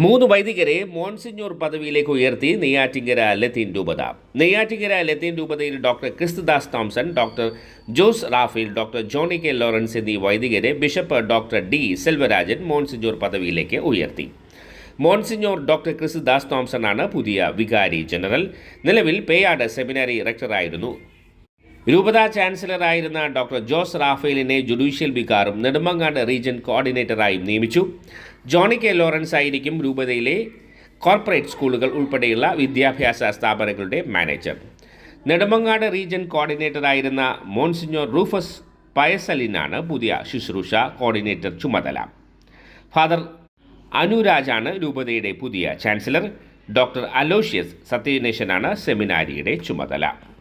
മൂന്ന് വൈദികരെ മോൺസിഞ്ഞോർ പദവിയിലേക്ക് ഉയർത്തി നെയ്യാറ്റിങ്കര ലത്തീൻ രൂപത. നെയ്യാറ്റിങ്കര ലത്തീൻ രൂപതയിൽ doctor Christudas Thomson, doctor Jose Raphael, doctor Johnny K Lawrence എന്നീ വൈദികരെ bishop doctor D Selvarajan monsignor പദവിയിലേക്ക് ഉയർത്തി. മോൺസിഞ്ഞോർ ഡോക്ടർ ക്രിസ്തുദാസ് തോംസൺ ആണ് പുതിയ വികാരി ജനറൽ. നിലവിൽ പേയാട് സെമിനാരി റെക്ടറായിരുന്നു. രൂപത ചാൻസലറായിരുന്ന ഡോക്ടർ ജോസ് റാഫേലിനെ ജുഡീഷ്യൽ വികാറും നെടുമങ്ങാട് റീജിയൻ കോർഡിനേറ്ററായും നിയമിച്ചു. ജോണി കെ ലോറൻസ് ആയിരിക്കും രൂപതയിലെ കോർപ്പറേറ്റ് സ്കൂളുകൾ ഉൾപ്പെടെയുള്ള വിദ്യാഭ്യാസ സ്ഥാപനങ്ങളുടെ മാനേജർ. നെടുമങ്ങാട് റീജിയൻ കോർഡിനേറ്ററായിരുന്ന മോൺസിഞ്ഞോർ റൂഫസ് പയസലിനാണ് പുതിയ ശുശ്രൂഷ കോർഡിനേറ്റർ ചുമതല. ഫാദർ അനുരാജാണ് രൂപതയുടെ പുതിയ ചാൻസലർ. ഡോക്ടർ അലോഷ്യസ് സത്യനേശനാണ് സെമിനാരിയുടെ ചുമതല.